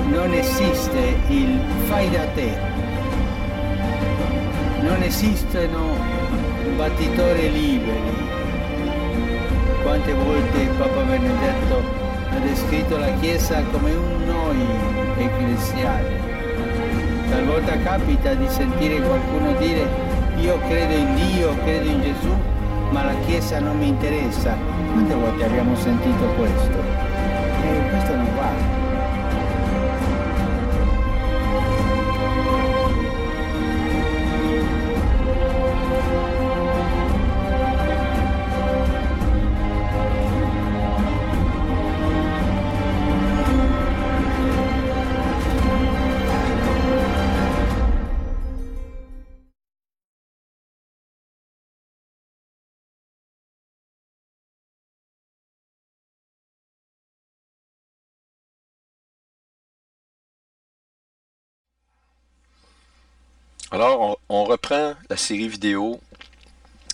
non esiste il fai da te, non esistono battitori liberi. Quante volte Papa Benedetto ha descritto la Chiesa come un noi ecclesiale. Talvolta capita di sentire qualcuno dire io credo in Dio, credo in Gesù, ma la Chiesa non mi interessa. Quante volte abbiamo sentito questo? E questo non va. Alors, on reprend la série vidéo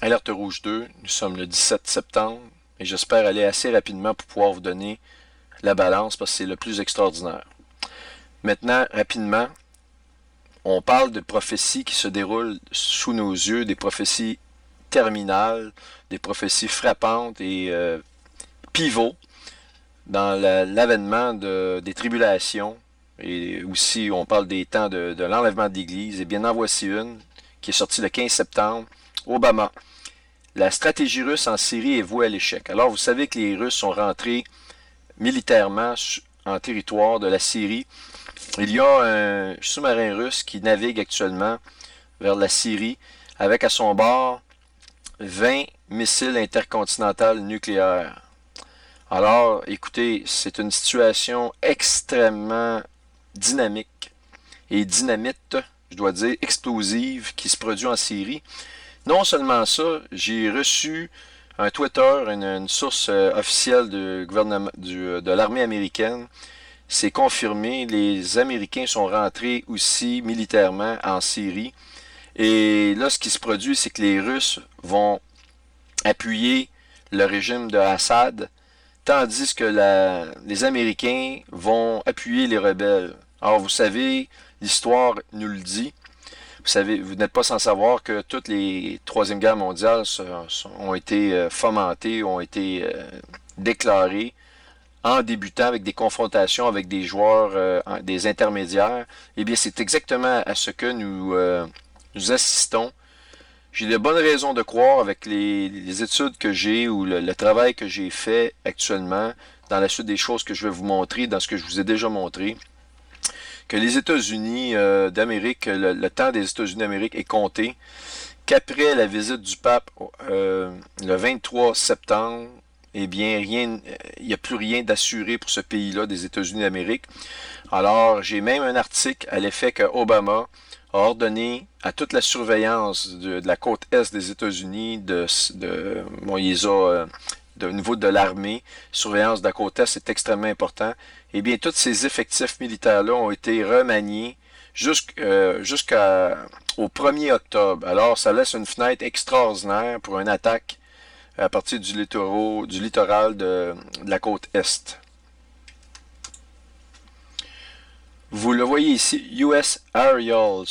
Alerte Rouge 2. Nous sommes le 17 septembre et j'espère aller assez rapidement pour pouvoir vous donner la balance parce que c'est le plus extraordinaire. Maintenant, rapidement, on parle de prophéties qui se déroulent sous nos yeux, des prophéties terminales, des prophéties frappantes et pivots dans l'avènement des tribulations. Et aussi, on parle des temps de l'enlèvement de l'Église. Et bien, en voici une qui est sortie le 15 septembre. Obama. La stratégie russe en Syrie est vouée à l'échec. Alors, vous savez que les Russes sont rentrés militairement en territoire de la Syrie. Il y a un sous-marin russe qui navigue actuellement vers la Syrie avec à son bord 20 missiles intercontinentaux nucléaires. Alors, écoutez, c'est une situation extrêmement dynamique et dynamite, je dois dire, explosive qui se produit en Syrie. Non seulement ça, j'ai reçu un Twitter, une source officielle du gouvernement, de l'armée américaine. C'est confirmé, les Américains sont rentrés aussi militairement en Syrie. Et là, ce qui se produit, c'est que les Russes vont appuyer le régime de Assad, tandis que les Américains vont appuyer les rebelles. Alors, vous savez, l'histoire nous le dit. Vous savez, vous n'êtes pas sans savoir que toutes les Troisième Guerre mondiale ont été fomentées, ont été déclarées en débutant avec des confrontations avec des joueurs, des intermédiaires. Eh bien, c'est exactement à ce que nous assistons. J'ai de bonnes raisons de croire avec les études que j'ai ou le travail que j'ai fait actuellement, dans la suite des choses que je vais vous montrer, dans ce que je vous ai déjà montré, que les États-Unis d'Amérique, le temps des États-Unis d'Amérique est compté, qu'après la visite du pape le 23 septembre, eh bien, il n'y a plus rien d'assuré pour ce pays-là des États-Unis d'Amérique. Alors, j'ai même un article à l'effet que Obama a ordonné à toute la surveillance de la côte est des États-Unis, bon, il les a, au niveau de l'armée, surveillance de la côte est, c'est extrêmement important. Eh bien, tous ces effectifs militaires-là ont été remaniés jusqu'au 1er octobre. Alors, ça laisse une fenêtre extraordinaire pour une attaque à partir du littoral de la côte est. Vous le voyez ici, US Aerial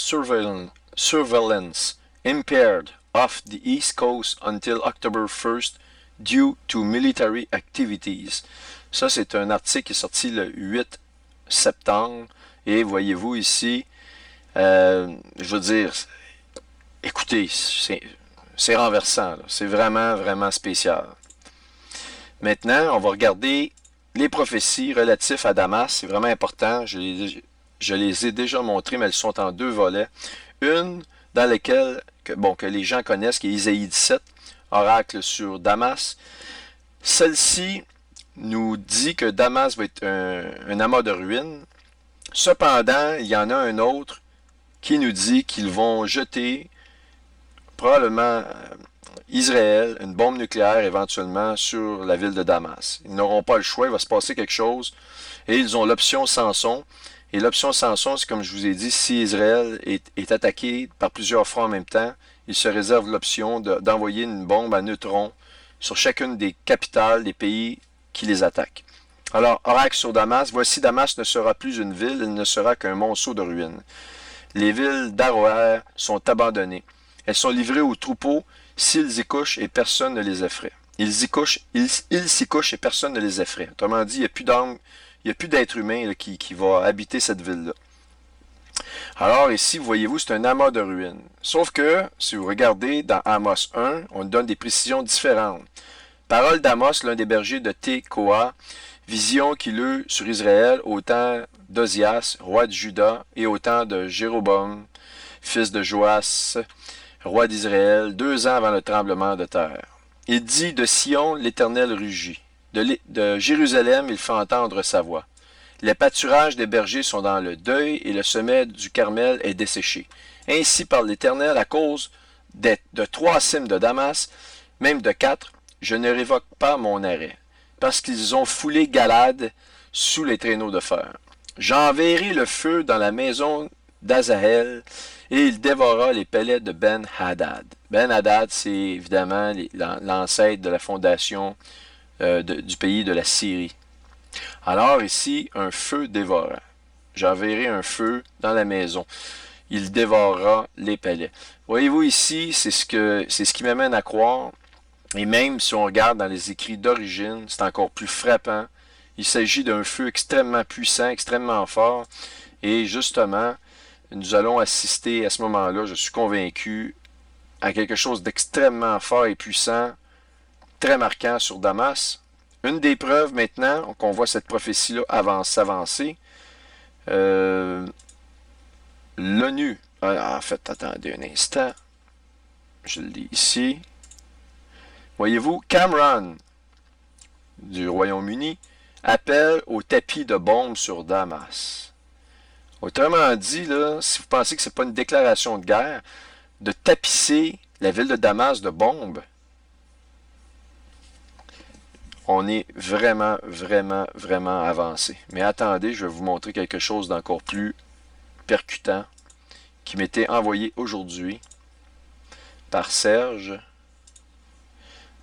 Surveillance impaired off the East Coast until October 1st due to military activities. Ça, c'est un article qui est sorti le 8 septembre. Et voyez-vous ici, je veux dire, écoutez, c'est renversant. C'est vraiment, vraiment spécial. Maintenant, on va regarder les prophéties relatives à Damas. C'est vraiment important. Je les ai déjà montrées, mais elles sont en deux volets. Une dans laquelle, que les gens connaissent, qui est Isaïe 17, oracle sur Damas. Celle-ci nous dit que Damas va être un amas de ruines. Cependant, il y en a un autre qui nous dit qu'ils vont jeter probablement Israël, une bombe nucléaire éventuellement sur la ville de Damas. Ils n'auront pas le choix, il va se passer quelque chose. Et ils ont l'option Samson. Et l'option Samson, c'est comme je vous ai dit, si Israël est attaqué par plusieurs fronts en même temps, ils se réservent l'option d'envoyer une bombe à neutrons sur chacune des capitales des pays qui les attaquent. Alors, oracle sur Damas, voici Damas ne sera plus une ville, elle ne sera qu'un monceau de ruines. Les villes d'Aroer sont abandonnées. Elles sont livrées aux troupeaux s'ils y couchent et personne ne les effraie. Ils s'y couchent et personne ne les effraie. Autrement dit, il n'y a plus d'âme, il n'y a plus d'être humain là, qui va habiter cette ville-là. Alors ici, voyez-vous, c'est un amas de ruines. Sauf que, si vous regardez dans Amos 1, on donne des précisions différentes. Parole d'Amos, l'un des bergers de Tekoa, vision qu'il eut sur Israël au temps d'Ozias, roi de Juda, et au temps de Jéroboam, fils de Joas, roi d'Israël, 2 ans avant le tremblement de terre. Il dit, de Sion, l'Éternel rugit. De Jérusalem, il fait entendre sa voix. Les pâturages des bergers sont dans le deuil, et le sommet du Carmel est desséché. Ainsi parle l'Éternel, à cause de 3 cimes de Damas, même de 4, je ne révoque pas mon arrêt, parce qu'ils ont foulé Galad sous les traîneaux de fer. J'enverrai le feu dans la maison d'Azahel, et il dévora les pellets de Ben-Hadad. Ben-Hadad, c'est évidemment l'ancêtre de la fondation du pays de la Syrie. Alors ici, un feu dévorant. J'enverrai un feu dans la maison. Il dévorera les pellets. Voyez-vous ici, c'est ce qui m'amène à croire, et même si on regarde dans les écrits d'origine, c'est encore plus frappant. Il s'agit d'un feu extrêmement puissant, extrêmement fort, et justement, nous allons assister à ce moment-là, je suis convaincu, à quelque chose d'extrêmement fort et puissant, très marquant sur Damas. Une des preuves maintenant qu'on voit cette prophétie-là s'avancer, l'ONU, en fait, attendez un instant, je le lis ici. Voyez-vous, Cameron, du Royaume-Uni, appelle au tapis de bombes sur Damas. Autrement dit, là, si vous pensez que ce n'est pas une déclaration de guerre, de tapisser la ville de Damas de bombes, on est vraiment, vraiment, vraiment avancé. Mais attendez, je vais vous montrer quelque chose d'encore plus percutant qui m'était envoyé aujourd'hui par Serge.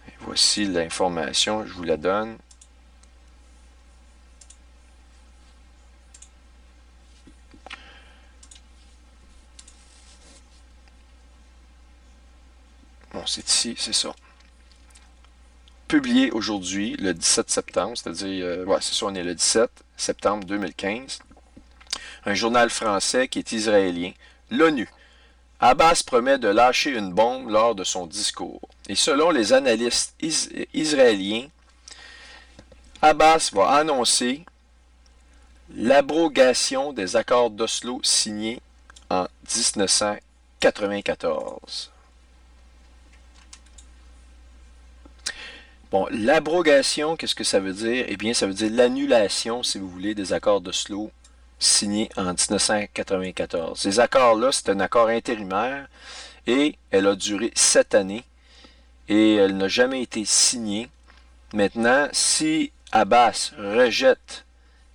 Et voici l'information, je vous la donne. Bon, c'est ici, c'est ça. Publié aujourd'hui, le 17 septembre, c'est-à-dire, c'est ça, on est le 17 septembre 2015. Un journal français qui est israélien. L'ONU. Abbas promet de lâcher une bombe lors de son discours. Et selon les analystes israéliens, Abbas va annoncer l'abrogation des accords d'Oslo signés en 1994. Bon, l'abrogation, qu'est-ce que ça veut dire? Eh bien, ça veut dire l'annulation, si vous voulez, des accords d'Oslo signés en 1994. Ces accords-là, c'est un accord intérimaire et elle a duré 7 années et elle n'a jamais été signée. Maintenant, si Abbas rejette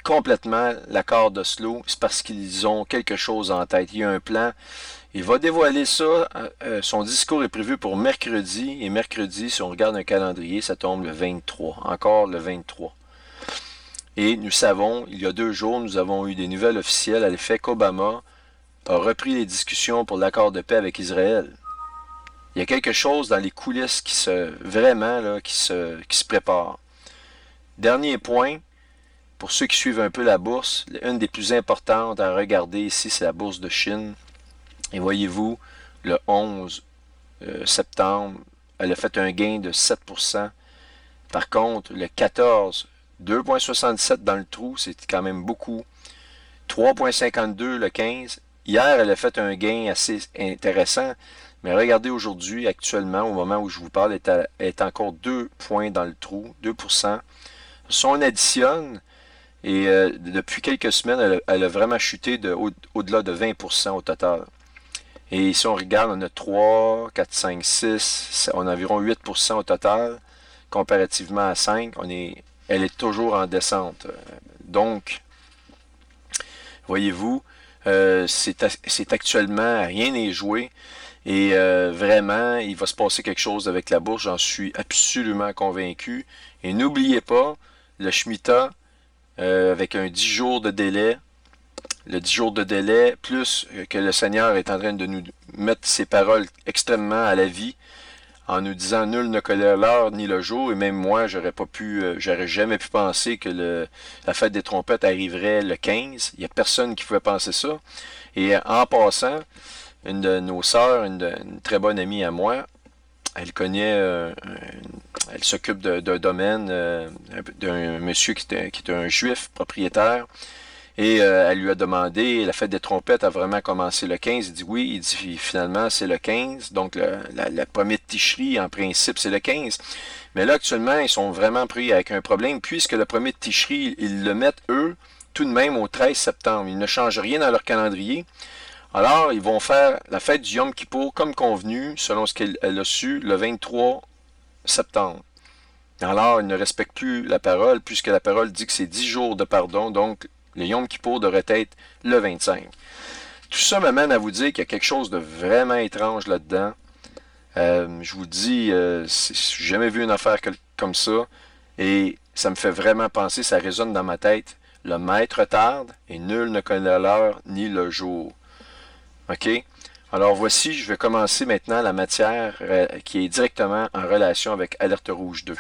complètement l'accord d'Oslo, c'est parce qu'ils ont quelque chose en tête. Il y a un plan. Il va dévoiler ça. Son discours est prévu pour mercredi. Et mercredi, si on regarde un calendrier, ça tombe le 23. Encore le 23. Et nous savons, il y a 2 jours, nous avons eu des nouvelles officielles à l'effet qu'Obama a repris les discussions pour l'accord de paix avec Israël. Il y a quelque chose dans les coulisses qui se prépare. Dernier point, pour ceux qui suivent un peu la bourse, une des plus importantes à regarder ici, c'est la bourse de Chine. Et voyez-vous, le 11 septembre, elle a fait un gain de 7%. Par contre, le 14, 2,67 dans le trou, c'est quand même beaucoup. 3,52 le 15. Hier, elle a fait un gain assez intéressant. Mais regardez aujourd'hui, actuellement, au moment où je vous parle, elle est encore 2 points dans le trou, 2%. Si on additionne, et depuis quelques semaines, elle a vraiment chuté au-delà de 20% au total. Et si on regarde, on a 3, 4, 5, 6, on a environ 8% au total, comparativement à 5, elle est toujours en descente. Donc, voyez-vous, c'est actuellement, rien n'est joué, et vraiment, il va se passer quelque chose avec la bourse, j'en suis absolument convaincu. Et n'oubliez pas, le Shemitah avec un 10 jours de délai. Le 10 jours de délai, plus que le Seigneur est en train de nous mettre ses paroles extrêmement à la vie, en nous disant nul ne connaît l'heure ni le jour, et même moi, j'aurais jamais pu penser que la fête des trompettes arriverait le 15. Il n'y a personne qui pouvait penser ça. Et en passant, une de nos sœurs, une très bonne amie à moi, elle connaît, elle s'occupe d'un domaine, d'un monsieur qui est un juif propriétaire. Et elle lui a demandé, la fête des trompettes a vraiment commencé le 15. Il dit oui, il dit finalement c'est le 15. Donc la première ticherie, en principe, c'est le 15. Mais là, actuellement, ils sont vraiment pris avec un problème, puisque le premier ticherie, ils le mettent, eux, tout de même au 13 septembre. Ils ne changent rien dans leur calendrier. Alors, ils vont faire la fête du Yom Kippour comme convenu, selon ce qu'elle a su, le 23 septembre. Alors, ils ne respectent plus la parole, puisque la parole dit que c'est 10 jours de pardon, donc le Yom Kippour devrait être le 25. Tout ça m'amène à vous dire qu'il y a quelque chose de vraiment étrange là-dedans. Je vous dis, j'ai jamais vu une affaire comme ça, et ça me fait vraiment penser, ça résonne dans ma tête. Le maître tarde, et nul ne connaît l'heure ni le jour. OK? Alors voici, je vais commencer maintenant la matière qui est directement en relation avec Alerte Rouge 2.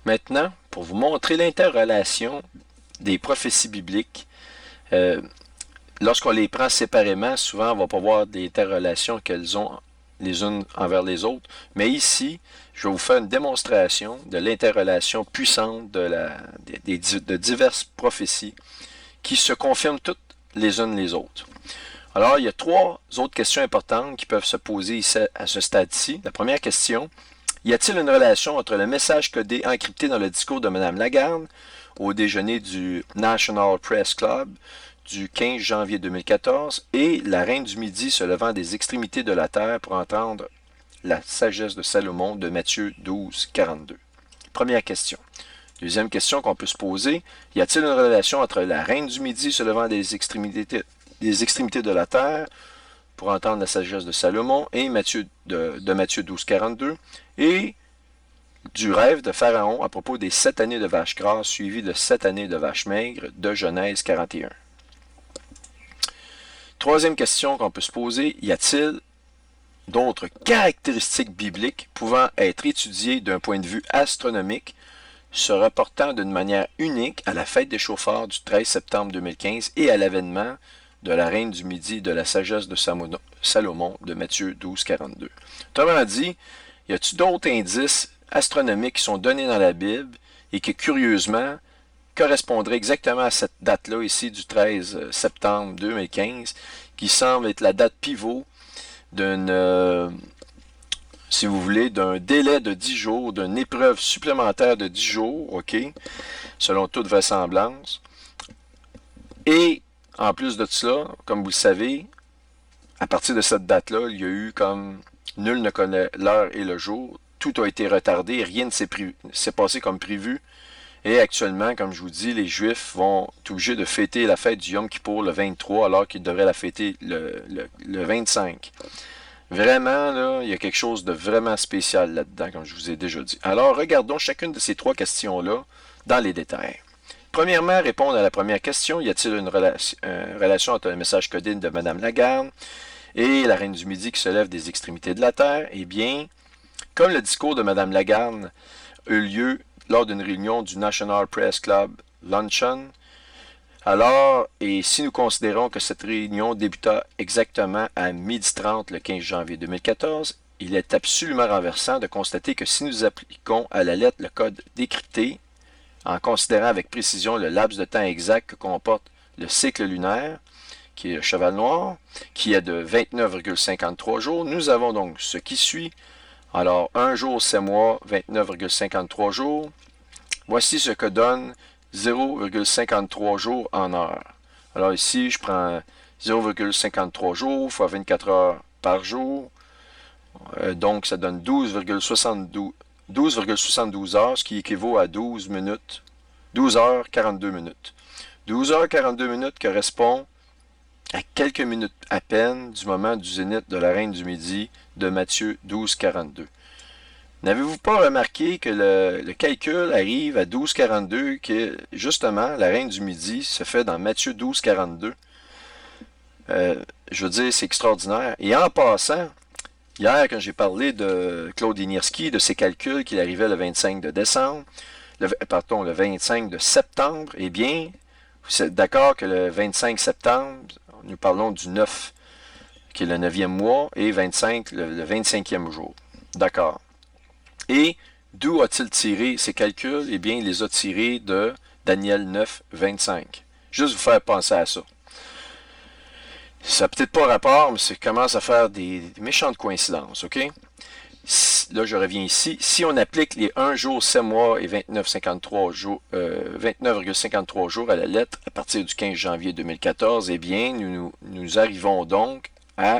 Maintenant, pour vous montrer l'interrelation des prophéties bibliques, lorsqu'on les prend séparément, souvent on va pas voir des interrelations qu'elles ont les unes envers les autres. Mais ici, je vais vous faire une démonstration de l'interrelation puissante de diverses prophéties qui se confirment toutes les unes les autres. Alors, il y a trois autres questions importantes qui peuvent se poser ici, à ce stade-ci. La première question, y a-t-il une relation entre le message codé encrypté dans le discours de Mme Lagarde au déjeuner du National Press Club du 15 janvier 2014 et la reine du Midi se levant des extrémités de la terre pour entendre la sagesse de Salomon de Matthieu 12, 42? Première question. Deuxième question qu'on peut se poser, y a-t-il une relation entre la reine du Midi se levant des extrémités de la terre pour entendre la sagesse de Salomon et de Matthieu 12, 42 et du rêve de Pharaon à propos des 7 années de vaches grasses suivies de 7 années de vaches maigres de Genèse 41. Troisième question qu'on peut se poser, y a-t-il d'autres caractéristiques bibliques pouvant être étudiées d'un point de vue astronomique se rapportant d'une manière unique à la fête des chauffards du 13 septembre 2015 et à l'avènement de la reine du Midi de la sagesse de Salomon de Matthieu 12, 42. Autrement dit, y a-t-il d'autres indices astronomiques qui sont donnés dans la Bible et qui, curieusement, correspondraient exactement à cette date-là, ici, du 13 septembre 2015, qui semble être la date pivot si vous voulez, d'un délai de 10 jours, d'une épreuve supplémentaire de 10 jours, OK, selon toute vraisemblance. Et, en plus de cela, comme vous le savez, à partir de cette date-là, il y a eu comme nul ne connaît l'heure et le jour. Tout a été retardé, rien ne s'est passé comme prévu. Et actuellement, comme je vous dis, les Juifs vont être obligés de fêter la fête du Yom Kippour le 23 alors qu'ils devraient la fêter le 25. Vraiment, là, il y a quelque chose de vraiment spécial là-dedans, comme je vous ai déjà dit. Alors, regardons chacune de ces trois questions-là dans les détails. Premièrement, répondre à la première question, y a-t-il une relation entre le message codé de Mme Lagarde et la reine du Midi qui se lève des extrémités de la terre? Eh bien, comme le discours de Mme Lagarde eut lieu lors d'une réunion du National Press Club Luncheon, alors, et si nous considérons que cette réunion débuta exactement à 12h30 le 15 janvier 2014, il est absolument renversant de constater que si nous appliquons à la lettre le code décrypté, en considérant avec précision le laps de temps exact que comporte le cycle lunaire, qui est le cheval noir, qui est de 29,53 jours, nous avons donc ce qui suit. Alors, 1 jour, 7 mois, 29,53 jours. Voici ce que donne 0,53 jours en heure. Alors ici, je prends 0,53 jours fois 24 heures par jour. Donc, ça donne 12,72 heures, ce qui équivaut à 12 heures 42 minutes. 12 heures 42 minutes correspond à quelques minutes à peine du moment du zénith de la reine du Midi de Matthieu 12, 42. N'avez-vous pas remarqué que le calcul arrive à 12,42, que justement, la reine du midi se fait dans Matthieu 12,42? Je veux dire, c'est extraordinaire. Et en passant, hier, quand j'ai parlé de Claude Inierski, de ses calculs qu'il arrivait le 25 de décembre, le 25 de septembre, eh bien, vous êtes d'accord que le 25 septembre, nous parlons du 9, qui est le 9e mois, et 25, le 25e jour. D'accord. Et d'où a-t-il tiré ces calculs? Eh bien, il les a tirés de Daniel 9, 25. Juste vous faire penser à ça. Ça n'a peut-être pas rapport, mais ça commence à faire des méchantes coïncidences, OK? Là, je reviens ici. Si on applique les 1 jour, 7 mois et 29,53 jours, 29,53 jours à la lettre à partir du 15 janvier 2014, eh bien, nous arrivons donc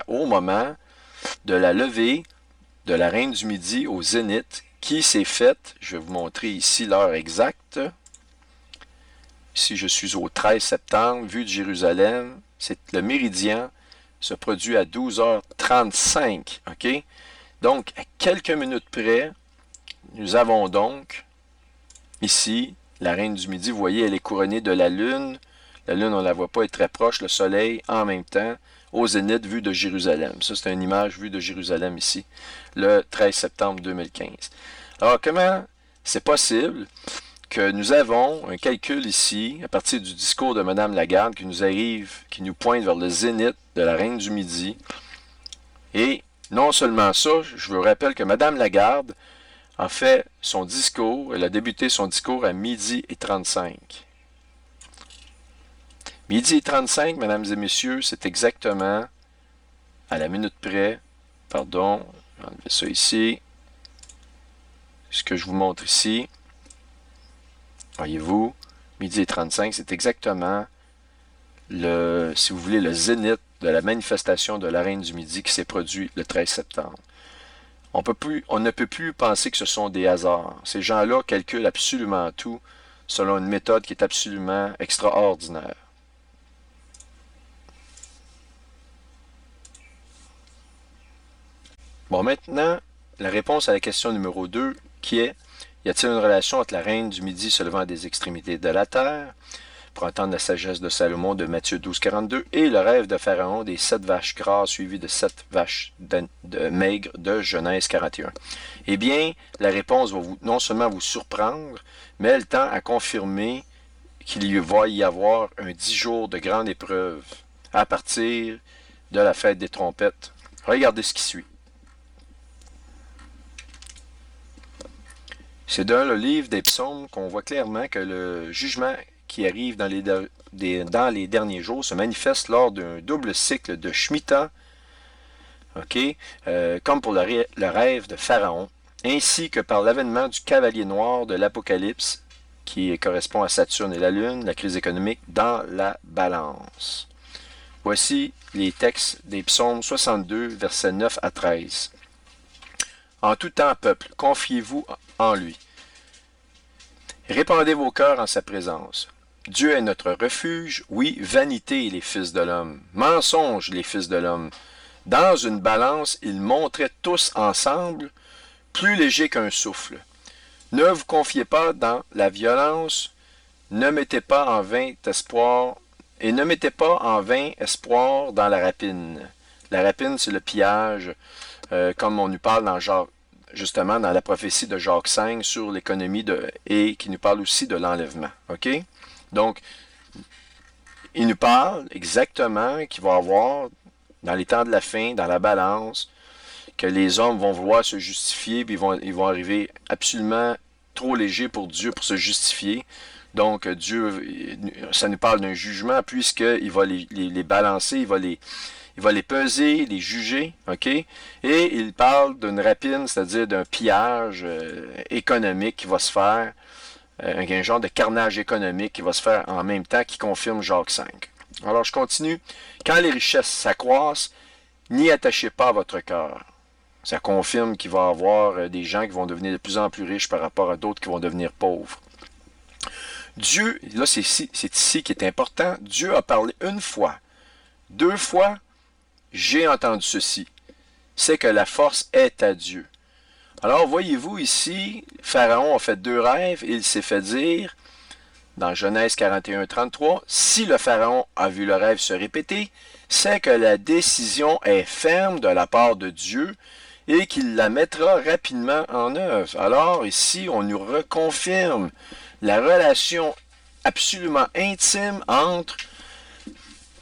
au moment de la levée de la reine du midi au zénith qui s'est faite, je vais vous montrer ici l'heure exacte. Ici, je suis au 13 septembre, vue de Jérusalem. C'est le méridien se produit à 12h35, OK? Donc, à quelques minutes près, nous avons donc ici la reine du midi. Vous voyez, elle est couronnée de la lune. La lune, on ne la voit pas, est très proche. Le soleil, en même temps, au zénith, vue de Jérusalem. Ça, c'est une image vue de Jérusalem ici, le 13 septembre 2015. Alors, comment c'est possible que nous avons un calcul ici, à partir du discours de Mme Lagarde, qui nous arrive, qui nous pointe vers le zénith de la reine du midi. Et non seulement ça, je vous rappelle que Mme Lagarde a fait son discours, elle a débuté son discours à 12h35. Midi et 35, mesdames et messieurs, c'est exactement à la minute près. Pardon, je vais enlever ça ici. Ce que je vous montre ici. Voyez-vous, midi et 35, c'est exactement si vous voulez, le zénith de la manifestation de la reine du midi qui s'est produit le 13 septembre. On ne peut plus penser que ce sont des hasards. Ces gens-là calculent absolument tout selon une méthode qui est absolument extraordinaire. Bon, maintenant, la réponse à la question numéro 2, qui est: y a-t-il une relation entre la reine du midi se levant des extrémités de la terre, pour entendre la sagesse de Salomon de Matthieu 12, 42, et le rêve de Pharaon des 7 vaches grasses suivies de 7 vaches maigres de Genèse 41? Eh bien, la réponse va non seulement vous surprendre, mais elle tend à confirmer qu'il va y avoir un 10 jours de grande épreuve à partir de la fête des trompettes. Regardez ce qui suit. C'est dans le livre des psaumes qu'on voit clairement que le jugement qui arrive dans les derniers jours se manifeste lors d'un double cycle de Shemitah, comme pour le rêve de Pharaon, ainsi que par l'avènement du cavalier noir de l'Apocalypse, qui correspond à Saturne et la Lune, la crise économique dans la balance. Voici les textes des psaumes 62, versets 9 à 13. En tout temps, peuple, confiez-vous en lui. Répandez vos cœurs en sa présence. Dieu est notre refuge, oui, vanité les fils de l'homme, mensonge les fils de l'homme. Dans une balance, ils montraient tous ensemble, plus léger qu'un souffle. Ne vous confiez pas dans la violence, ne mettez pas en vain espoir, et ne mettez pas en vain espoir dans la rapine. La rapine, c'est le pillage, comme on nous parle dans justement dans la prophétie de Jacques 5 sur l'économie et qui nous parle aussi de l'enlèvement. OK? Donc, il nous parle exactement qu'il va y avoir, dans les temps de la fin, dans la balance, que les hommes vont vouloir se justifier, puis ils vont arriver absolument trop légers pour Dieu pour se justifier. Donc, Dieu, ça nous parle d'un jugement, puisqu'il va les balancer, il va les peser, les juger, OK? Et il parle d'une rapine, c'est-à-dire d'un pillage économique qui va se faire, un genre de carnage économique qui va se faire en même temps, qui confirme Jacques 5. Alors, je continue. Quand les richesses s'accroissent, n'y attachez pas votre cœur. Ça confirme qu'il va y avoir des gens qui vont devenir de plus en plus riches par rapport à d'autres qui vont devenir pauvres. Dieu, là c'est ici qui est important, Dieu a parlé une fois, 2 fois, j'ai entendu ceci, c'est que la force est à Dieu. Alors, voyez-vous ici, Pharaon a fait 2 rêves et il s'est fait dire, dans Genèse 41, 33, si le Pharaon a vu le rêve se répéter, c'est que la décision est ferme de la part de Dieu et qu'il la mettra rapidement en œuvre. Alors, ici, on nous reconfirme la relation absolument intime entre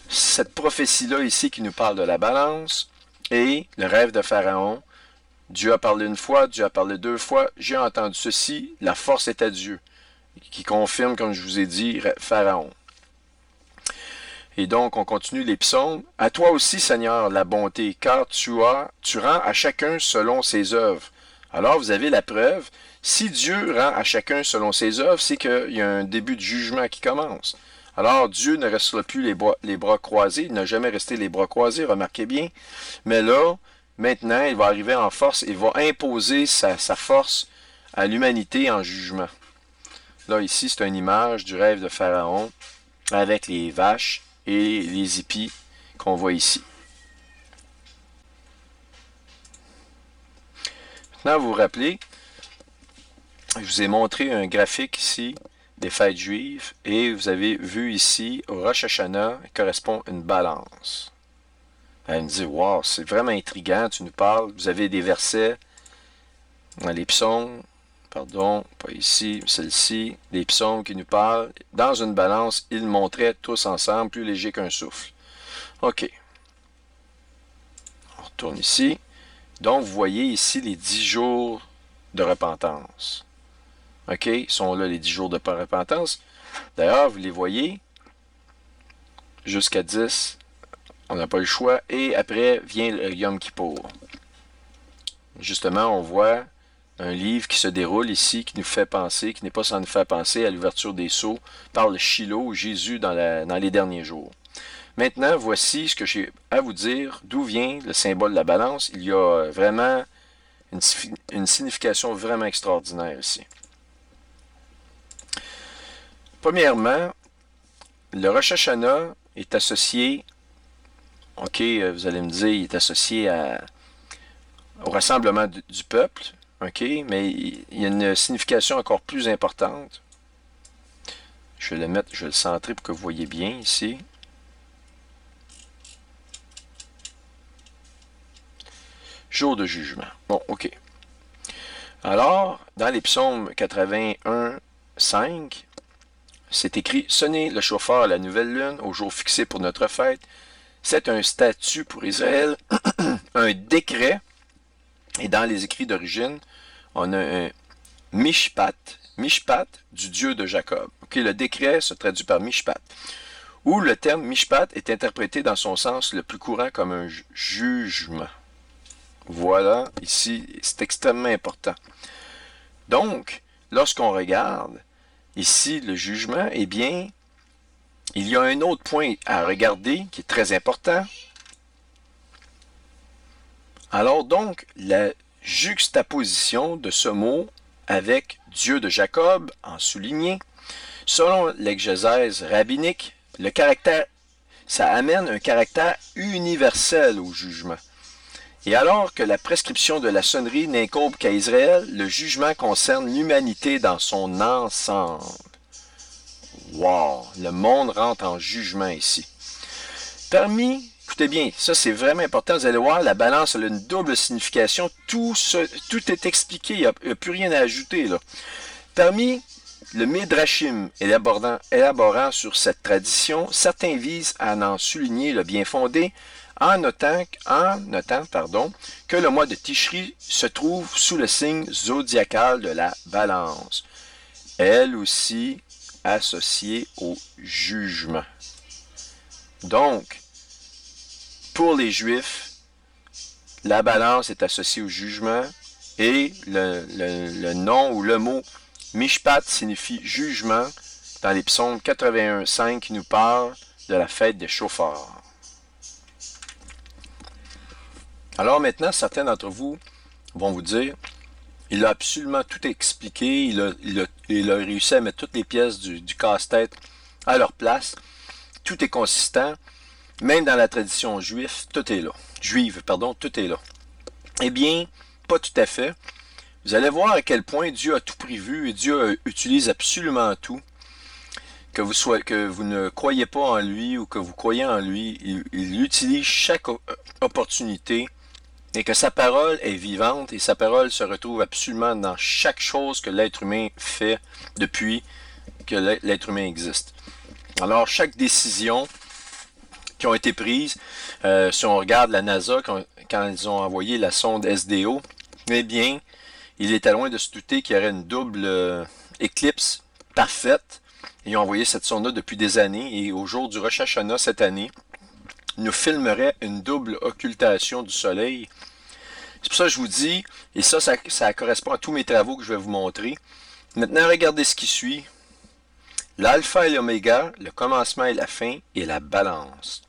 cette prophétie-là ici qui nous parle de la balance et le rêve de Pharaon. Dieu a parlé une fois, Dieu a parlé 2 fois, j'ai entendu ceci, la force est à Dieu, qui confirme, comme je vous ai dit, Pharaon. Et donc, on continue les psaumes. À toi aussi, Seigneur, la bonté, car tu rends à chacun selon ses œuvres. Alors, vous avez la preuve. Si Dieu rend à chacun selon ses œuvres, c'est qu'il y a un début de jugement qui commence. Alors, Dieu ne restera plus les bras croisés. Il n'a jamais resté les bras croisés, remarquez bien. Mais là, maintenant, il va arriver en force. Il va imposer sa force à l'humanité en jugement. Là, ici, c'est une image du rêve de Pharaon avec les vaches et les épis qu'on voit ici. Maintenant, vous vous rappelez, je vous ai montré un graphique ici des fêtes juives et vous avez vu ici, au Rosh Hashanah, correspond une balance. Elle me dit, wow, c'est vraiment intriguant, tu nous parles, vous avez des versets dans les psaumes, pardon, pas ici, celle-ci, les psaumes qui nous parlent. Dans une balance, ils montraient tous ensemble, plus léger qu'un souffle. OK. On retourne ici. Donc, vous voyez ici les 10 jours de repentance. OK, ils sont là les 10 jours de repentance. D'ailleurs, vous les voyez, jusqu'à 10, on n'a pas le choix. Et après vient le Yom Kippour. Justement, on voit un livre qui se déroule ici, qui nous fait penser, qui n'est pas sans nous faire penser à l'ouverture des sceaux par le Shiloh, Jésus dans les derniers jours. Maintenant, voici ce que j'ai à vous dire, d'où vient le symbole de la balance. Il y a vraiment une signification vraiment extraordinaire ici. Premièrement, le Rosh Hashanah est associé, ok, vous allez me dire, il est associé au rassemblement du peuple, ok, mais il y a une signification encore plus importante. Je vais le centrer pour que vous voyez bien ici. Jour de jugement. Bon, ok. Alors, dans les psaumes 81, 5, c'est écrit « Sonnez le chauffard à la nouvelle lune, au jour fixé pour notre fête. C'est un statut pour Israël, un décret. » Et dans les écrits d'origine, on a un mishpat, mishpat du Dieu de Jacob. Okay, le décret se traduit par mishpat, où le terme mishpat est interprété dans son sens le plus courant comme un jugement. Voilà, ici, c'est extrêmement important. Donc, lorsqu'on regarde ici le jugement, eh bien, il y a un autre point à regarder qui est très important. Alors donc, la juxtaposition de ce mot avec Dieu de Jacob, en souligné, selon l'exégèse rabbinique, le caractère, ça amène un caractère universel au jugement. Et alors que la prescription de la sonnerie n'incombe qu'à Israël, le jugement concerne l'humanité dans son ensemble. Wow! Le monde rentre en jugement ici. Écoutez bien, ça c'est vraiment important, vous allez voir, la balance a une double signification, tout est expliqué, il n'y a plus rien à ajouter là. Parmi le Midrashim élaborant sur cette tradition, certains visent à en souligner le bien fondé, en notant que le mois de Tishri se trouve sous le signe zodiacal de la balance, elle aussi associée au jugement. Donc, pour les Juifs, la balance est associée au jugement et le nom ou le mot mishpat signifie jugement dans les psaumes 81, 5 qui nous parle de la fête des chauffards. Alors maintenant, certains d'entre vous vont vous dire, il a absolument tout expliqué, il a réussi à mettre toutes les pièces du casse-tête à leur place, tout est consistant, même dans la tradition juive, tout est là. Tout est là. Eh bien, pas tout à fait. Vous allez voir à quel point Dieu a tout prévu et Dieu utilise absolument tout. Que vous ne croyez pas en lui ou que vous croyez en lui, il utilise chaque opportunité et que sa parole est vivante et sa parole se retrouve absolument dans chaque chose que l'être humain fait depuis que l'être humain existe. Alors, chaque décision qui ont été prises, si on regarde la NASA, quand ils ont envoyé la sonde SDO, eh bien, il était loin de se douter qu'il y aurait une double éclipse parfaite. Ils ont envoyé cette sonde-là depuis des années et au jour du Rosh Hashanah cette année, nous filmerait une double occultation du soleil. C'est pour ça que je vous dis, et ça correspond à tous mes travaux que je vais vous montrer. Maintenant, regardez ce qui suit. L'alpha et l'oméga, le commencement et la fin, et la balance.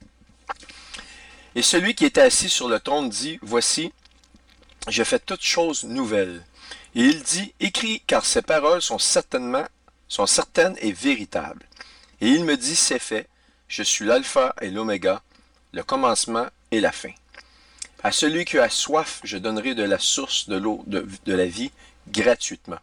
Et celui qui était assis sur le trône dit, voici, je fais toutes choses nouvelles. Et il dit, écris, car ces paroles sont certaines et véritables. Et il me dit, c'est fait, je suis l'alpha et l'oméga, le commencement et la fin. À celui qui a soif, je donnerai de la source de l'eau de la vie gratuitement.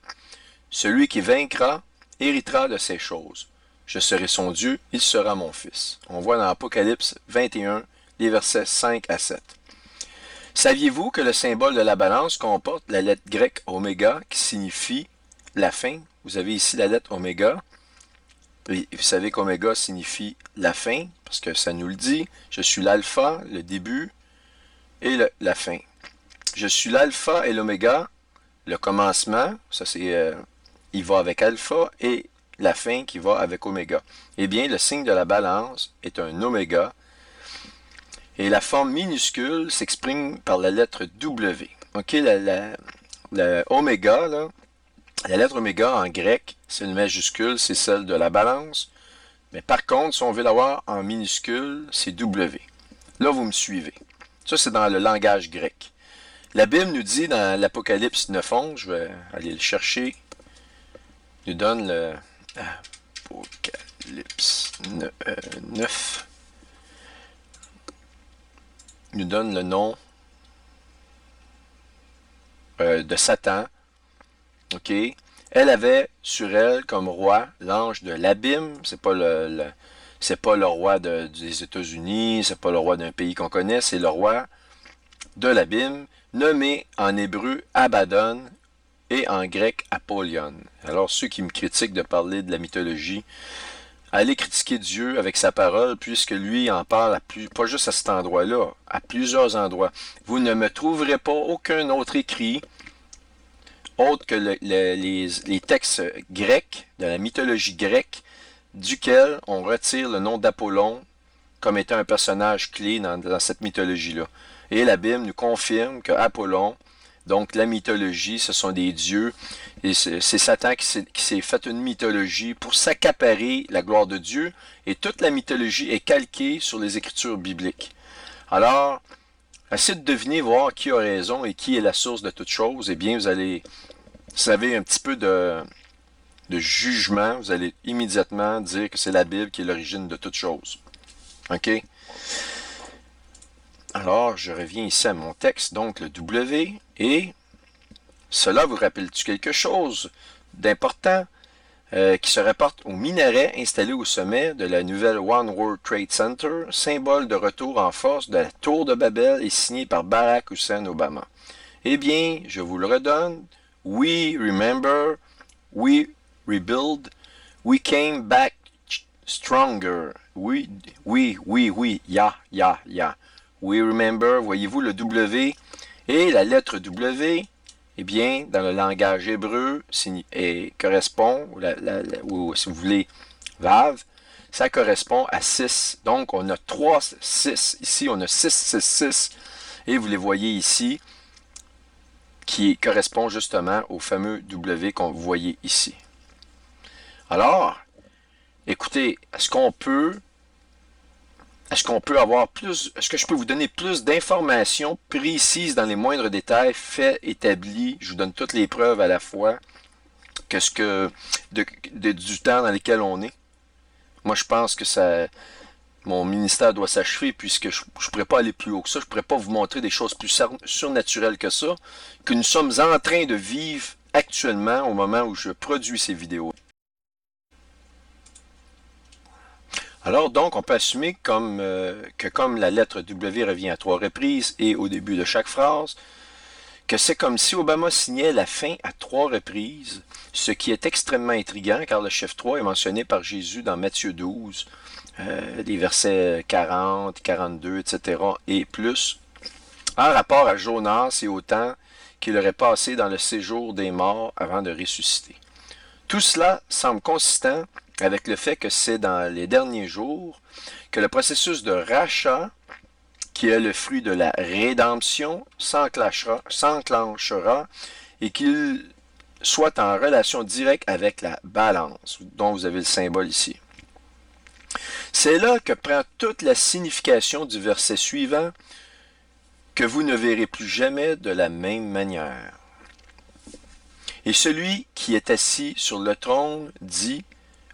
Celui qui vaincra héritera de ces choses. Je serai son Dieu, il sera mon fils. On voit dans Apocalypse 21, les versets 5 à 7. Saviez-vous que le symbole de la balance comporte la lettre grecque oméga qui signifie la fin? Vous avez ici la lettre oméga. Et vous savez qu'oméga signifie la fin, parce que ça nous le dit. Je suis l'alpha, le début, et la fin. Je suis l'alpha et l'oméga, le commencement, ça c'est, il va avec alpha, et la fin qui va avec oméga. Eh bien, le signe de la balance est un oméga, et la forme minuscule s'exprime par la lettre W. Ok, la oméga, là, la lettre oméga en grec, c'est une majuscule, c'est celle de la balance. Mais par contre, si on veut l'avoir en minuscule, c'est W. Là, vous me suivez. Ça, c'est dans le langage grec. La Bible nous dit dans l'Apocalypse 9.11, je vais aller le chercher, nous donne le Apocalypse 9, nous donne le nom de Satan. Ok, elle avait sur elle comme roi l'ange de l'abîme. C'est pas le roi des États-Unis, c'est pas le roi d'un pays qu'on connaît, c'est le roi de l'abîme, nommé en hébreu Abaddon et en grec Apollyon. Alors ceux qui me critiquent de parler de la mythologie, allez critiquer Dieu avec sa parole, puisque lui en parle pas juste à cet endroit-là, à plusieurs endroits. Vous ne me trouverez pas aucun autre écrit autre que les textes grecs, de la mythologie grecque, duquel on retire le nom d'Apollon comme étant un personnage clé dans cette mythologie-là. Et la Bible nous confirme que Apollon, donc la mythologie, ce sont des dieux, et c'est Satan qui s'est fait une mythologie pour s'accaparer la gloire de Dieu, et toute la mythologie est calquée sur les Écritures bibliques. Alors, essayez de deviner, voir qui a raison et qui est la source de toute chose, eh bien, vous avez un petit peu de jugement, vous allez immédiatement dire que c'est la Bible qui est l'origine de toute chose. OK? Alors, je reviens ici à mon texte, donc le W, et cela vous rappelle-tu quelque chose d'important qui se rapporte au minaret installé au sommet de la nouvelle One World Trade Center, symbole de retour en force de la tour de Babel et signé par Barack Hussein Obama. Eh bien, je vous le redonne, we remember, we rebuild, we came back stronger. We, ya. We remember, voyez-vous le W et la lettre W, eh bien, dans le langage hébreu, correspond, ou si vous voulez, Vav, ça correspond à 6. Donc, on a 3, 6. Ici, on a 6, 6, 6. Et vous les voyez ici, qui correspond justement au fameux W qu'on voyait ici. Alors, écoutez, est-ce qu'on peut avoir plus, est-ce que je peux vous donner plus d'informations précises dans les moindres détails, faits, établis, je vous donne toutes les preuves à la fois, du temps dans lequel on est? Moi, je pense que ça, mon ministère doit s'achever puisque je ne pourrais pas aller plus haut que ça, je ne pourrais pas vous montrer des choses plus surnaturelles que ça, que nous sommes en train de vivre actuellement au moment où je produis ces vidéos. Alors donc, on peut assumer que comme la lettre W revient à 3 reprises et au début de chaque phrase, que c'est comme si Obama signait la fin à 3 reprises, ce qui est extrêmement intriguant car le chiffre 3 est mentionné par Jésus dans Matthieu 12, les versets 40, 42, etc. et plus, en rapport à Jonas et au temps qu'il aurait passé dans le séjour des morts avant de ressusciter. Tout cela semble consistant avec le fait que c'est dans les derniers jours que le processus de rachat, qui est le fruit de la rédemption, s'enclenchera et qu'il soit en relation directe avec la balance, dont vous avez le symbole ici. C'est là que prend toute la signification du verset suivant, que vous ne verrez plus jamais de la même manière. Et celui qui est assis sur le trône dit,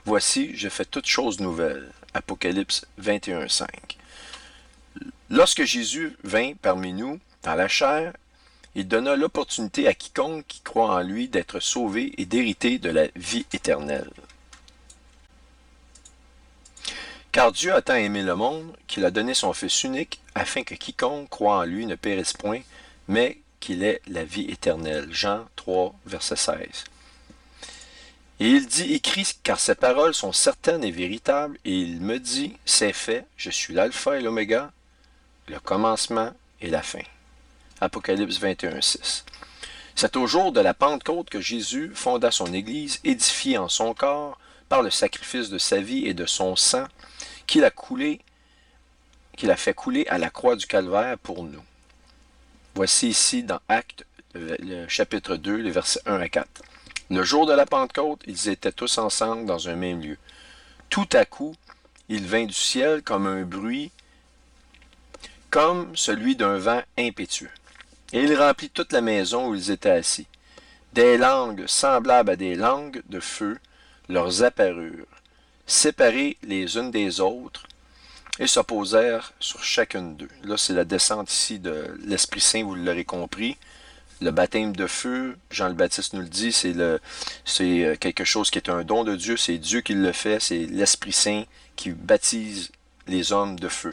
voici, je fais toutes choses nouvelles. Apocalypse 21:5. Lorsque Jésus vint parmi nous, dans la chair, il donna l'opportunité à quiconque qui croit en lui d'être sauvé et d'hériter de la vie éternelle. Car Dieu a tant aimé le monde qu'il a donné son Fils unique, afin que quiconque croit en lui ne périsse point, mais qu'il ait la vie éternelle. Jean 3, verset 16. Et il dit, écrit, car ces paroles sont certaines et véritables, et il me dit, c'est fait, je suis l'alpha et l'oméga, le commencement et la fin. Apocalypse 21:6. C'est au jour de la Pentecôte que Jésus fonda son Église, édifiée en son corps par le sacrifice de sa vie et de son sang, qu'il a fait couler à la croix du Calvaire pour nous. Voici ici dans Actes, le chapitre 2, les versets 1 à 4. Le jour de la Pentecôte, ils étaient tous ensemble dans un même lieu. Tout à coup, il vint du ciel comme un bruit, comme celui d'un vent impétueux. Et il remplit toute la maison où ils étaient assis. Des langues semblables à des langues de feu leur apparurent, séparées les unes des autres, et se posèrent sur chacune d'eux. Là, c'est la descente ici de l'Esprit Saint, vous l'aurez compris. Le baptême de feu, Jean le Baptiste nous le dit, c'est quelque chose qui est un don de Dieu, c'est Dieu qui le fait, c'est l'Esprit Saint qui baptise les hommes de feu.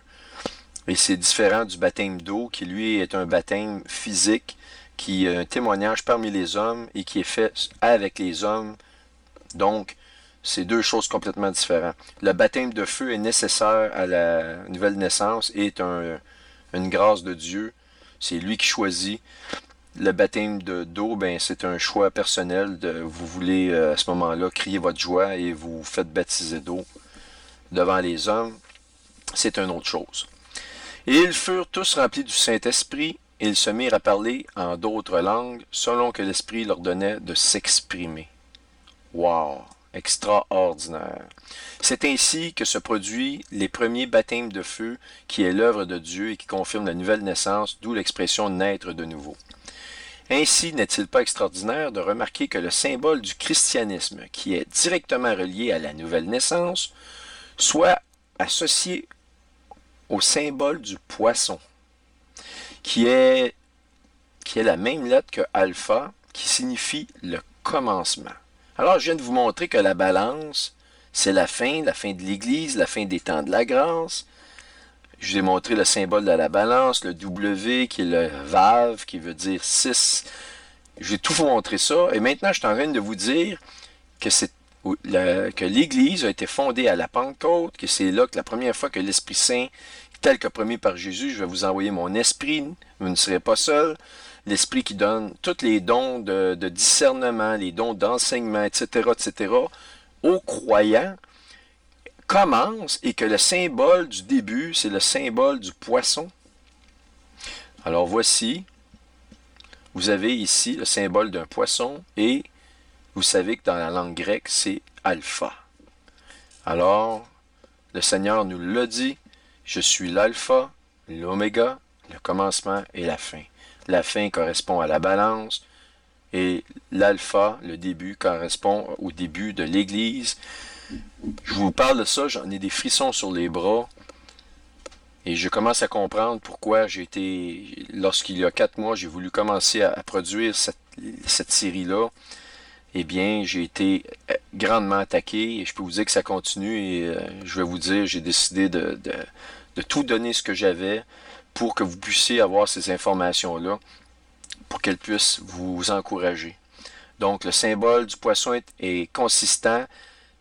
Et c'est différent du baptême d'eau, qui lui est un baptême physique, qui est un témoignage parmi les hommes et qui est fait avec les hommes. Donc, c'est deux choses complètement différentes. Le baptême de feu est nécessaire à la nouvelle naissance et est une grâce de Dieu. C'est lui qui choisit. Le baptême d'eau, c'est un choix personnel. Vous voulez à ce moment-là crier votre joie et vous faites baptiser d'eau devant les hommes. C'est une autre chose. Et ils furent tous remplis du Saint-Esprit, et ils se mirent à parler en d'autres langues, selon que l'Esprit leur donnait de s'exprimer. Wow! Extraordinaire. C'est ainsi que se produit les premiers baptêmes de feu, qui est l'œuvre de Dieu et qui confirme la nouvelle naissance, d'où l'expression naître de nouveau. Ainsi, n'est-il pas extraordinaire de remarquer que le symbole du christianisme, qui est directement relié à la nouvelle naissance, soit associé au symbole du poisson, qui est la même lettre que alpha, qui signifie le commencement. Alors, je viens de vous montrer que la balance, c'est la fin de l'Église, la fin des temps de la grâce. Je vous ai montré le symbole de la balance, le W, qui est le Vav, qui veut dire 6. Je vais tout vous montrer ça. Et maintenant, je suis en train de vous dire que l'Église a été fondée à la Pentecôte, que c'est là que la première fois que l'Esprit Saint, tel que promis par Jésus, je vais vous envoyer mon esprit, vous ne serez pas seul. L'Esprit qui donne tous les dons de discernement, les dons d'enseignement, etc., aux croyants, commence et que le symbole du début, c'est le symbole du poisson. Alors voici, vous avez ici le symbole d'un poisson et vous savez que dans la langue grecque, c'est alpha. Alors, le Seigneur nous l'a dit, je suis l'alpha, l'oméga, le commencement et la fin. La fin correspond à la balance et l'alpha, le début, correspond au début de l'Église. Je vous parle de ça, j'en ai des frissons sur les bras. Et je commence à comprendre pourquoi lorsqu'il y a 4 mois, j'ai voulu commencer à produire cette série-là. Eh bien, j'ai été grandement attaqué et je peux vous dire que ça continue et je vais vous dire, j'ai décidé de tout donner ce que j'avais pour que vous puissiez avoir ces informations-là, pour qu'elles puissent vous encourager. Donc, le symbole du poisson est consistant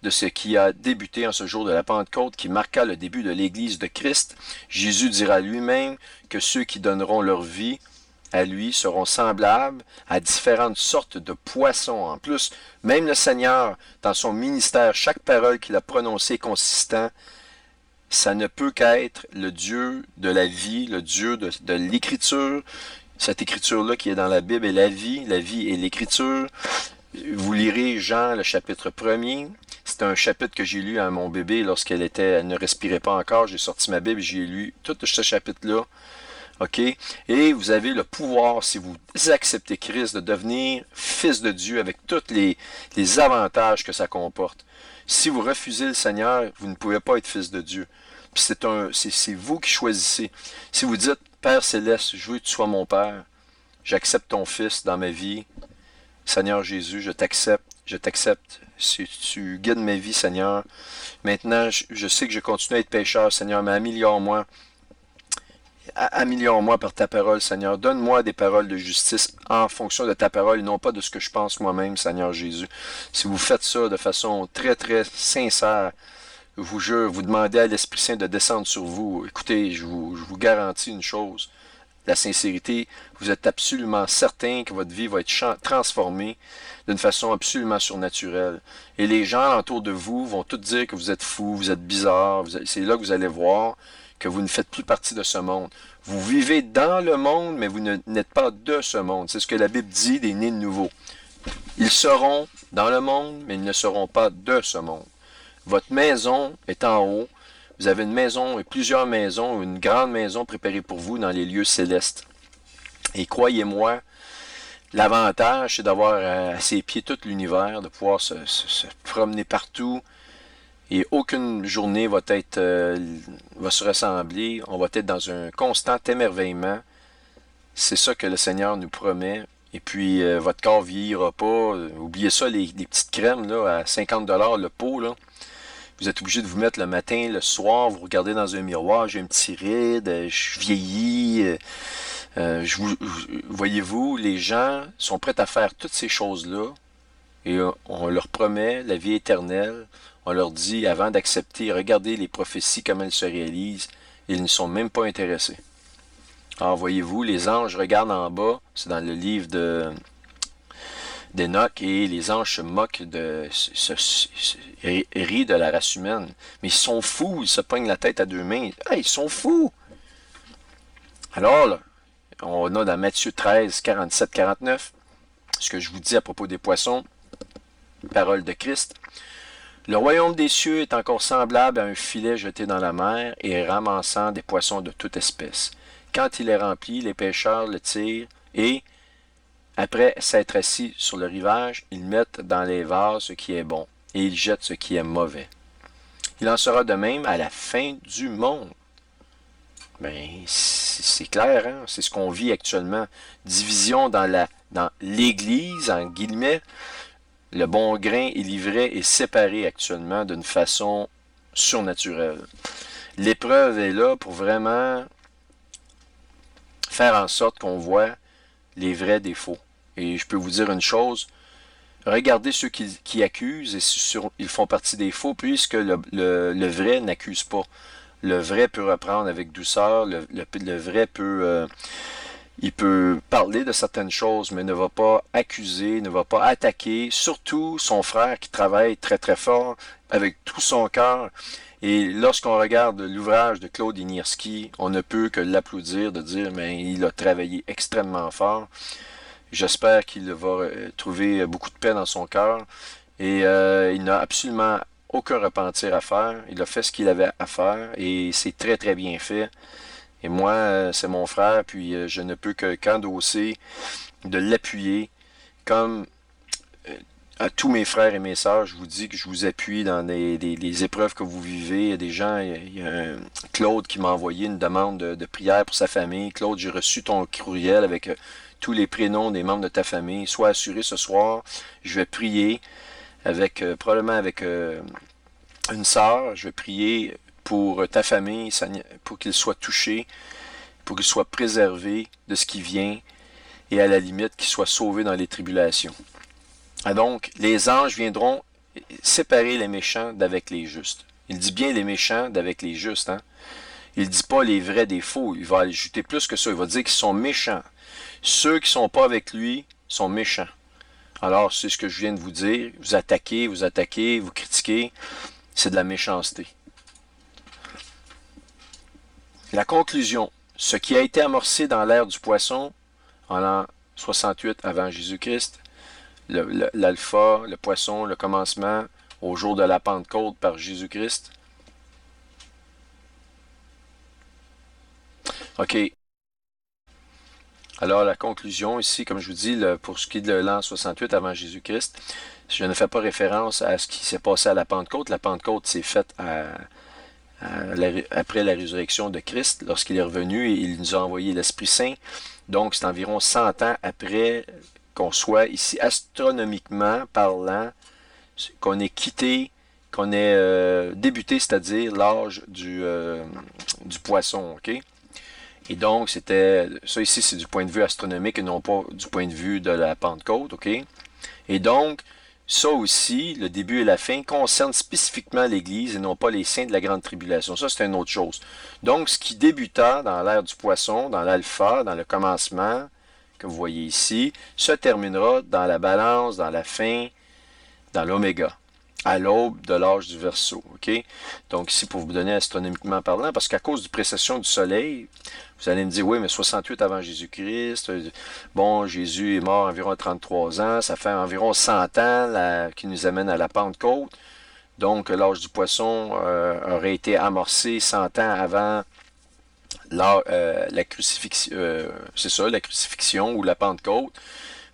de ce qui a débuté en ce jour de la Pentecôte qui marqua le début de l'Église de Christ. Jésus dira lui-même que ceux qui donneront leur vie à lui seront semblables à différentes sortes de poissons. En plus, même le Seigneur, dans son ministère, chaque parole qu'il a prononcée est consistant. Ça ne peut qu'être le Dieu de la vie, le Dieu de l'Écriture. Cette Écriture-là qui est dans la Bible est la vie est l'Écriture. Vous lirez Jean, le chapitre 1er. C'est un chapitre que j'ai lu à mon bébé lorsqu'elle elle ne respirait pas encore. J'ai sorti ma Bible, j'ai lu tout ce chapitre-là. OK? Et vous avez le pouvoir, si vous acceptez Christ, de devenir fils de Dieu avec tous les avantages que ça comporte. Si vous refusez le Seigneur, vous ne pouvez pas être fils de Dieu. Puis c'est vous qui choisissez. Si vous dites, Père Céleste, je veux que tu sois mon Père, j'accepte ton Fils dans ma vie, Seigneur Jésus, je t'accepte. Si tu guides ma vie, Seigneur. Maintenant, je sais que je continue à être pécheur, Seigneur, mais améliore-moi. Améliore-moi par ta parole, Seigneur. Donne-moi des paroles de justice en fonction de ta parole et non pas de ce que je pense moi-même, Seigneur Jésus. Si vous faites ça de façon très, très sincère, je vous jure, vous demandez à l'Esprit Saint de descendre sur vous. Écoutez, je vous garantis une chose. La sincérité, vous êtes absolument certain que votre vie va être transformée d'une façon absolument surnaturelle. Et les gens autour de vous vont tous dire que vous êtes fou, vous êtes bizarre. C'est là que vous allez voir que vous ne faites plus partie de ce monde. Vous vivez dans le monde, mais vous n'êtes pas de ce monde. C'est ce que la Bible dit des nés de nouveau. Ils seront dans le monde, mais ils ne seront pas de ce monde. Votre maison est en haut. Vous avez une maison et plusieurs maisons, une grande maison préparée pour vous dans les lieux célestes. Et croyez-moi, l'avantage, c'est d'avoir à ses pieds tout l'univers, de pouvoir se promener partout. Et aucune journée va se ressembler. On va être dans un constant émerveillement. C'est ça que le Seigneur nous promet. Et puis, votre corps ne vieillira pas. Oubliez ça, les petites crèmes là, à 50$ le pot, là. Vous êtes obligé de vous mettre le matin, le soir, vous regardez dans un miroir, j'ai un petit ride, je vieillis. Voyez-vous, les gens sont prêts à faire toutes ces choses-là et on leur promet la vie éternelle. On leur dit, avant d'accepter, regardez les prophéties, comment elles se réalisent. Ils ne sont même pas intéressés. Alors, voyez-vous, les anges regardent en bas, c'est dans le livre d'Enoch, et les anges se moquent rient de la race humaine. Mais ils sont fous, ils se pognent la tête à deux mains. Hey, ils sont fous! Alors, là, on a dans Matthieu 13, 47, 49, ce que je vous dis à propos des poissons, parole de Christ. Le royaume des cieux est encore semblable à un filet jeté dans la mer et ramassant des poissons de toute espèce. Quand il est rempli, les pêcheurs le tirent et, après s'être assis sur le rivage, ils mettent dans les vases ce qui est bon et ils jettent ce qui est mauvais. Il en sera de même à la fin du monde. Ben, c'est clair, hein? C'est ce qu'on vit actuellement. Division dans l'Église, en guillemets. Le bon grain et l'ivraie est séparé actuellement d'une façon surnaturelle. L'épreuve est là pour vraiment faire en sorte qu'on voit les vrais des faux. Et je peux vous dire une chose, regardez ceux qui accusent, et ils font partie des faux, puisque le vrai n'accuse pas. Le vrai peut reprendre avec douceur, le vrai peut... il peut parler de certaines choses, mais ne va pas accuser, ne va pas attaquer, surtout son frère qui travaille très très fort, avec tout son cœur. Et lorsqu'on regarde l'ouvrage de Claude Inierski, on ne peut que l'applaudir, de dire, mais il a travaillé extrêmement fort. J'espère qu'il va trouver beaucoup de paix dans son cœur. Et il n'a absolument aucun repentir à faire. Il a fait ce qu'il avait à faire et c'est très très bien fait. Et moi, c'est mon frère, puis je ne peux qu'endosser, de l'appuyer, comme à tous mes frères et mes sœurs, je vous dis que je vous appuie dans les épreuves que vous vivez. Il y a des gens, il y a Claude qui m'a envoyé une demande de prière pour sa famille. Claude, j'ai reçu ton courriel avec tous les prénoms des membres de ta famille. Sois assuré ce soir, je vais prier avec probablement avec une sœur. Je vais prier pour ta famille, pour qu'ils soient touchés, pour qu'ils soient préservés de ce qui vient et à la limite qu'ils soient sauvés dans les tribulations. Ah donc, les anges viendront séparer les méchants d'avec les justes. Il dit bien les méchants d'avec les justes. Hein? Il ne dit pas les vrais des faux. Il va ajouter plus que ça. Il va dire qu'ils sont méchants. Ceux qui ne sont pas avec lui sont méchants. Alors, c'est ce que je viens de vous dire. Vous attaquez, vous critiquez. C'est de la méchanceté. La conclusion. Ce qui a été amorcé dans l'ère du poisson en l'an 68 avant Jésus-Christ, l'alpha, le poisson, le commencement, au jour de la Pentecôte par Jésus-Christ. OK. Alors, la conclusion ici, comme je vous dis, pour ce qui est de l'an 68 avant Jésus-Christ, je ne fais pas référence à ce qui s'est passé à la Pentecôte. La Pentecôte s'est faite après la résurrection de Christ, lorsqu'il est revenu et il nous a envoyé l'Esprit Saint. Donc, c'est environ 100 ans après qu'on soit ici astronomiquement parlant, qu'on ait quitté, qu'on ait débuté, c'est-à-dire l'âge du poisson, ok? Et donc, c'était, ça ici, c'est du point de vue astronomique et non pas du point de vue de la Pentecôte, ok? Et donc, ça aussi, le début et la fin, concerne spécifiquement l'Église et non pas les saints de la grande tribulation. Ça, c'est une autre chose. Donc, ce qui débuta dans l'ère du poisson, dans l'alpha, dans le commencement, que vous voyez ici, se terminera dans la balance, dans la fin, dans l'oméga, à l'aube de l'âge du Verseau. Okay? Donc ici, pour vous donner astronomiquement parlant, parce qu'à cause du précession du soleil, vous allez me dire, oui, mais 68 avant Jésus-Christ, bon, Jésus est mort environ à 33 ans, ça fait environ 100 ans qui nous amène à la Pentecôte. Donc, l'âge du poisson aurait été amorcé 100 ans avant la crucifixion, c'est ça, la crucifixion ou la Pentecôte.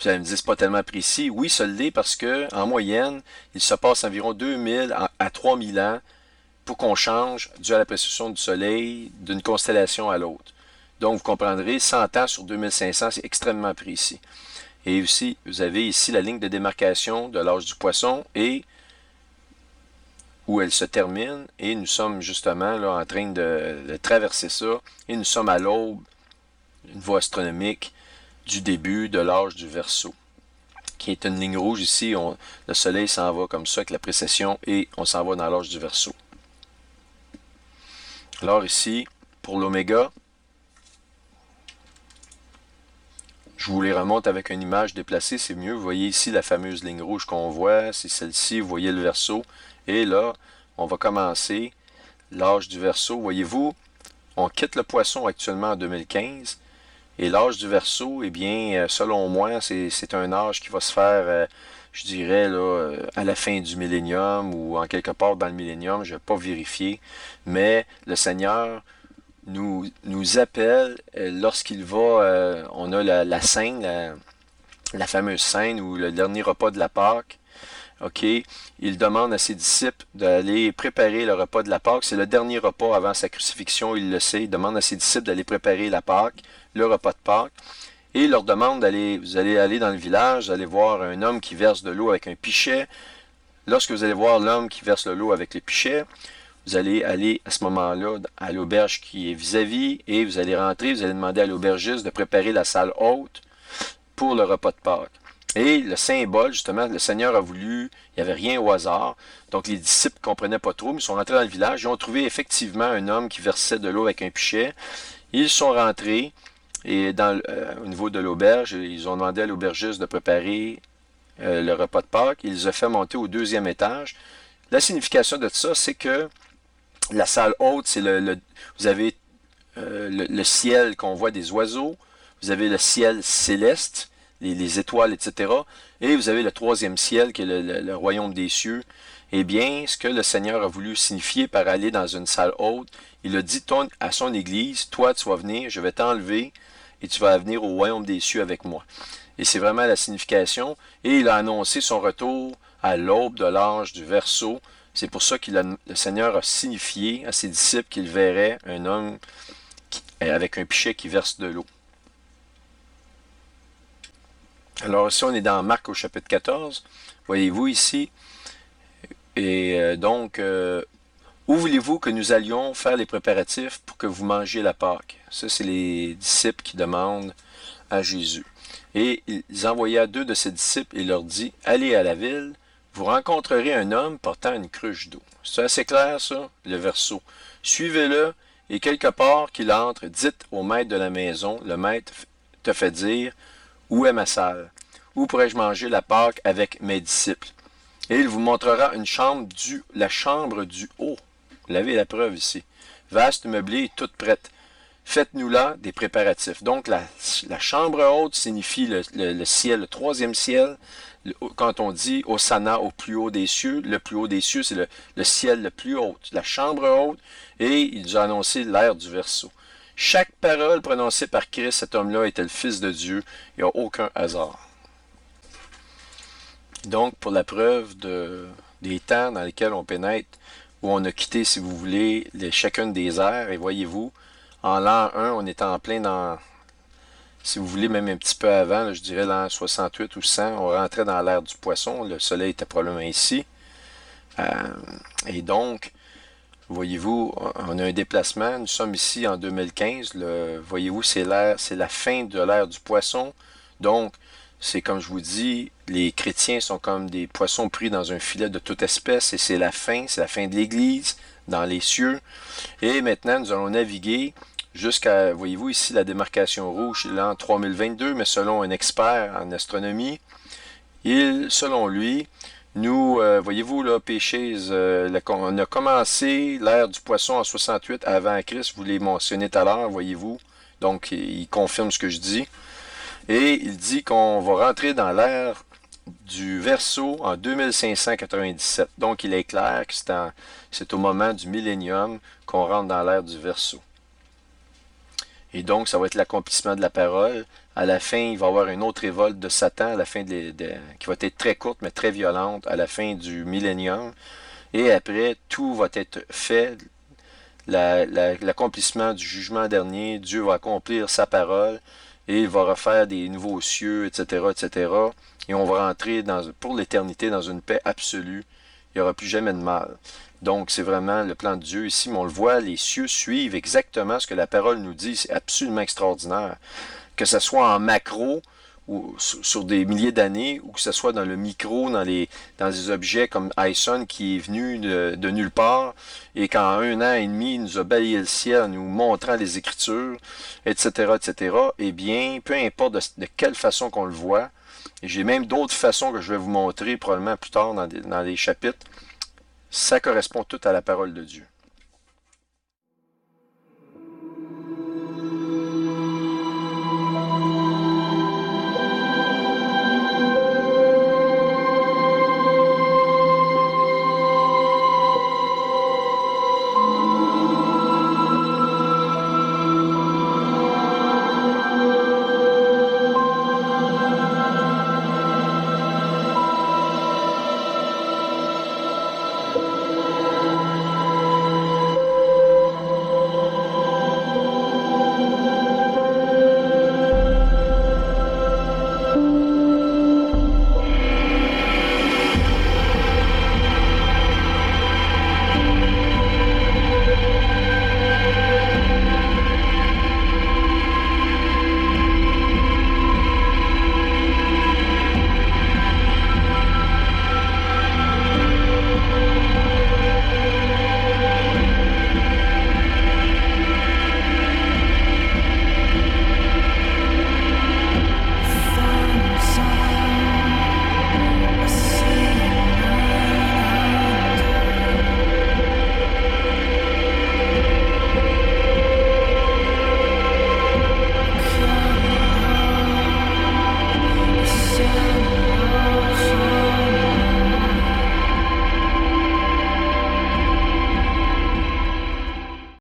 Vous allez me dire, c'est pas tellement précis. Oui, ça l'est parce que en moyenne, il se passe environ 2000 à 3000 ans pour qu'on change, dû à la précession du soleil, d'une constellation à l'autre. Donc, vous comprendrez, 100 ans sur 2500, c'est extrêmement précis. Et aussi, vous avez ici la ligne de démarcation de l'âge du poisson et où elle se termine, et nous sommes justement là en train de traverser ça, et nous sommes à l'aube, une voie astronomique, du début de l'âge du Verseau, qui est une ligne rouge ici, le soleil s'en va comme ça avec la précession, et on s'en va dans l'âge du Verseau. Alors ici, pour l'oméga, je vous les remonte avec une image déplacée, c'est mieux. Vous voyez ici la fameuse ligne rouge qu'on voit, c'est celle-ci, vous voyez le Verseau. Et là, on va commencer l'âge du Verseau. Voyez-vous, on quitte le poisson actuellement en 2015. Et l'âge du Verseau, eh bien, selon moi, c'est un âge qui va se faire, je dirais, là, à la fin du millénium ou en quelque part dans le millénium. Je ne vais pas vérifier. Mais le Seigneur nous appelle lorsqu'il va, on a la scène, la fameuse scène ou le dernier repas de la Pâque. OK, il demande à ses disciples d'aller préparer le repas de la Pâque. C'est le dernier repas avant sa crucifixion, il le sait. Il demande à ses disciples d'aller préparer la Pâque, le repas de Pâque. Et il leur demande vous allez aller dans le village, vous allez voir un homme qui verse de l'eau avec un pichet. Lorsque vous allez voir l'homme qui verse de l'eau avec le pichet, vous allez aller à ce moment-là à l'auberge qui est vis-à-vis et vous allez rentrer, vous allez demander à l'aubergiste de préparer la salle haute pour le repas de Pâques. Et le symbole, justement, le Seigneur a voulu, il n'y avait rien au hasard. Donc les disciples ne comprenaient pas trop, mais ils sont rentrés dans le village. Ils ont trouvé effectivement un homme qui versait de l'eau avec un pichet. Ils sont rentrés et au niveau de l'auberge, ils ont demandé à l'aubergiste de préparer le repas de Pâques. Il les a fait monter au 2e étage. La signification de ça, c'est que la salle haute, c'est vous avez le ciel qu'on voit des oiseaux, vous avez le ciel céleste, les étoiles, etc. Et vous avez le 3e ciel qui est le royaume des cieux. Eh bien, ce que le Seigneur a voulu signifier par aller dans une salle haute, il a dit à son Église, toi tu vas venir, je vais t'enlever et tu vas venir au royaume des cieux avec moi. Et c'est vraiment la signification. Et il a annoncé son retour à l'aube de l'âge du Verseau. C'est pour ça que le Seigneur a signifié à ses disciples qu'il verrait un homme avec un pichet qui verse de l'eau. Alors ici, on est dans Marc au chapitre 14. Voyez-vous ici. Et où voulez-vous que nous allions faire les préparatifs pour que vous mangiez la Pâque? Ça, c'est les disciples qui demandent à Jésus. Et ils envoya 2 de ses disciples et leur dit, allez à la ville, vous rencontrerez un homme portant une cruche d'eau. C'est assez clair, ça, le verseau. Suivez-le, et quelque part qu'il entre, dites au maître de la maison, le maître te fait dire, où est ma salle? Où pourrais-je manger la Pâque avec mes disciples? Et il vous montrera la chambre du haut. Vous avez la preuve ici. Vaste, meublée et toute prête. Faites-nous là des préparatifs. Donc, la chambre haute signifie le ciel, le 3e ciel. Quand on dit Hosanna au plus haut des cieux, le plus haut des cieux, c'est le ciel le plus haut. La chambre haute, et il nous a annoncé l'ère du Verseau. Chaque parole prononcée par Christ, cet homme-là était le Fils de Dieu. Il n'y a aucun hasard. Donc, pour la preuve des temps dans lesquels on pénètre, où on a quitté, si vous voulez, chacune des ères, et voyez-vous, en l'an 1, on est en plein dans, si vous voulez, même un petit peu avant, là, je dirais l'an 68 ou 100, on rentrait dans l'ère du poisson, le soleil était probablement ici. Et donc, voyez-vous, on a un déplacement, nous sommes ici en 2015, voyez-vous, c'est la fin de l'ère du poisson, donc, c'est comme je vous dis, les chrétiens sont comme des poissons pris dans un filet de toute espèce, et c'est la fin de l'Église, dans les cieux. Et maintenant, nous allons naviguer jusqu'à, voyez-vous ici, la démarcation rouge, l'an 3022, mais selon un expert en astronomie, selon lui, nous, voyez-vous, là, péchés, on a commencé l'ère du poisson en 68 avant Christ, vous l'avez mentionné tout à l'heure, voyez-vous, donc il confirme ce que je dis. Et il dit qu'on va rentrer dans l'ère du Verseau en 2597. Donc, il est clair que c'est au moment du millénium qu'on rentre dans l'ère du Verseau. Et donc, ça va être l'accomplissement de la parole. À la fin, il va y avoir une autre révolte de Satan, à la fin qui va être très courte, mais très violente, à la fin du millénium. Et après, tout va être fait. L'accomplissement du jugement dernier, Dieu va accomplir sa parole. Et il va refaire des nouveaux cieux, etc., etc. Et on va rentrer pour l'éternité dans une paix absolue. Il n'y aura plus jamais de mal. Donc, c'est vraiment le plan de Dieu ici. Mais on le voit, les cieux suivent exactement ce que la parole nous dit. C'est absolument extraordinaire. Que ce soit en macro, ou sur des milliers d'années, ou que ce soit dans le micro, dans des objets comme Ison qui est venu de nulle part, et qu'en 1 an et demi, il nous a balayé le ciel en nous montrant les Écritures, etc., etc., eh bien, peu importe de quelle façon qu'on le voit, et j'ai même d'autres façons que je vais vous montrer probablement plus tard dans les chapitres, ça correspond tout à la parole de Dieu.